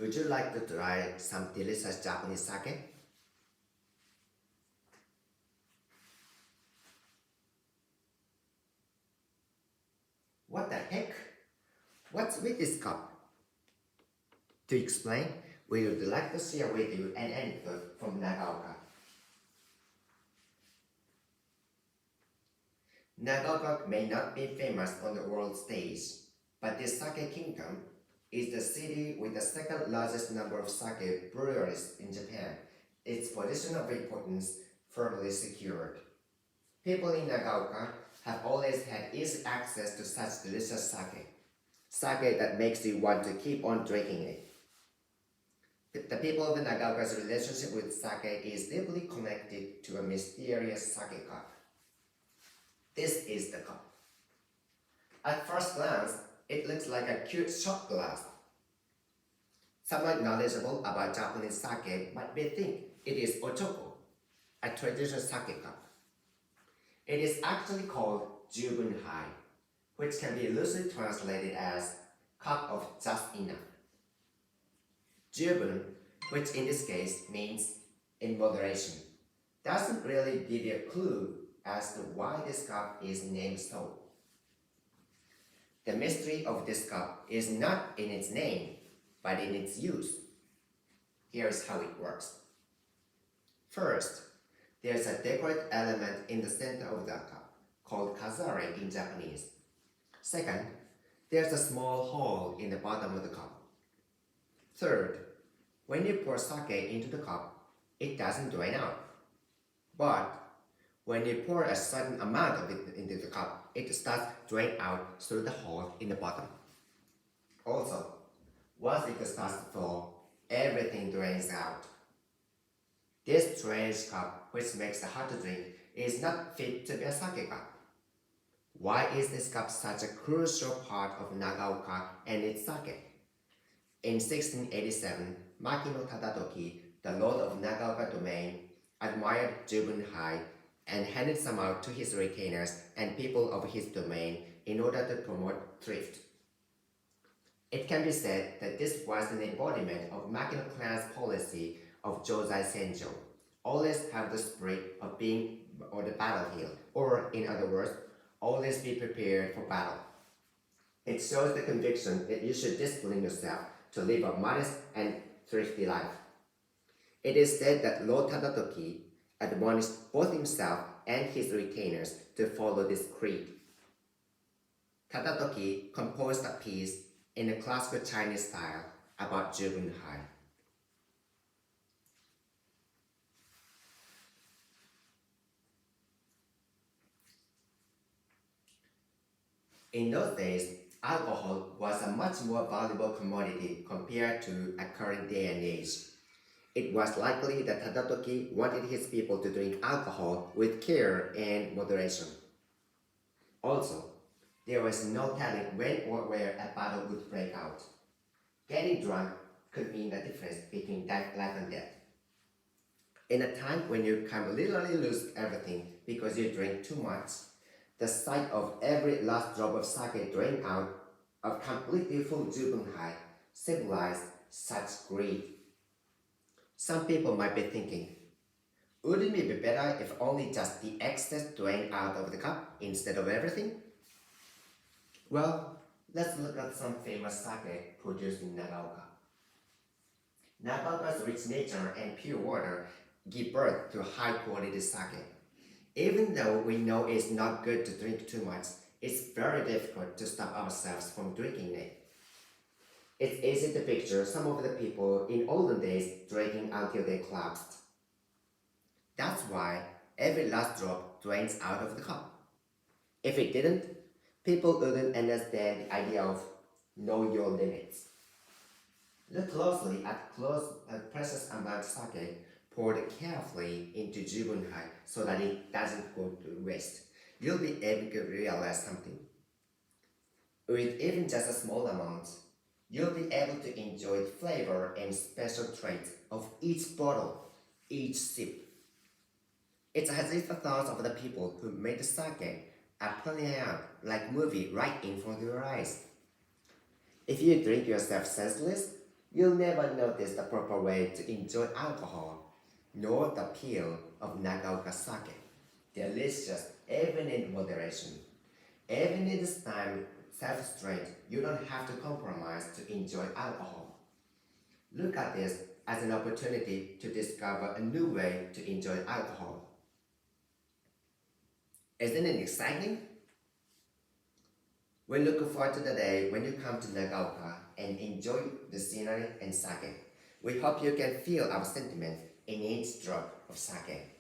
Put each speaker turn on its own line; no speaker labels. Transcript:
Would you like to try some delicious Japanese sake? What the heck? What's with this cup? To explain, we would like to share with you an anecdote from Nagaoka. Nagaoka may not be famous on the world stage, but the sake kingdom is the city with the second largest number of sake breweries in Japan. Its position of importance firmly secured. People in Nagaoka have always had easy access to such delicious sake that makes you want to keep on drinking it. The people of Nagaoka's relationship with sake is deeply connected to a mysterious sake cup. This is the cup. At first glance, it looks like a cute shot glass. Someone knowledgeable about Japanese sake might think it is ochoko, a traditional sake cup. It is actually called jubunhai, which can be loosely translated as cup of just enough. Jubun, which in this case means in moderation, doesn't really give you a clue as to why this cup is named so. The mystery of this cup is not in its name, but in its use. Here's how it works. First, there's a decorative element in the center of the cup, called kazare in Japanese. Second, there's a small hole in the bottom of the cup. Third, when you pour sake into the cup, it doesn't drain out. But when you pour a certain amount of it into the cup, it starts drain out through the hole in the bottom. Also, once it starts to flow, everything drains out. This strange cup, which makes it hard to drink, is not fit to be a sake cup. Why is this cup such a crucial part of Nagaoka and its sake? In 1687, Makino Tadatoki, the lord of Nagaoka domain, admired jubunhai and handed some out to his retainers and people of his domain in order to promote thrift. It can be said that this was an embodiment of Makino clan's policy of Josai Senjo, always have the spirit of being on the battlefield, or in other words, always be prepared for battle. It shows the conviction that you should discipline yourself to live a modest and thrifty life. It is said that Lord Tadatoki admonished both himself and his retainers to follow this creed. Tadatoki composed a piece in the classical Chinese style about jubunhai. In those days, alcohol was a much more valuable commodity compared to a current day and age. It was likely that Tadatoki wanted his people to drink alcohol with care and moderation. Also, there was no telling when or where a battle would break out. Getting drunk could mean the difference between life and death. In a time when you can literally lose everything because you drink too much, the sight of every last drop of sake drained out of completely full jubunhai symbolized such grief. Some people might be thinking, wouldn't it be better if only just the excess drained out of the cup instead of everything? Well, let's look at some famous sake produced in Nagaoka. Nagaoka's rich nature and pure water give birth to high-quality sake. Even though we know it's not good to drink too much, it's very difficult to stop ourselves from drinking it. It's easy to picture some of the people in olden days drinking until they collapsed. That's why every last drop drains out of the cup. If it didn't, people wouldn't understand the idea of know your limits. Look closely at precious amount of sake poured carefully into jubunhai so that it doesn't go to waste. You'll be able to realize something. With even just a small amount, you'll be able to enjoy the flavor and special traits of each bottle, each sip. It's as if the thoughts of the people who made the sake are playing out like a movie right in front of your eyes. If you drink yourself senseless, You'll never notice the proper way to enjoy alcohol, nor the appeal of Nagaoka sake. Delicious, even in moderation. Even in this time, self-restraint, you don't have to compromise to enjoy alcohol. Look at this as an opportunity to discover a new way to enjoy alcohol. Isn't it exciting? We look forward to the day when you come to Nagaoka and enjoy the scenery and sake. We hope you can feel our sentiment in each drop of sake.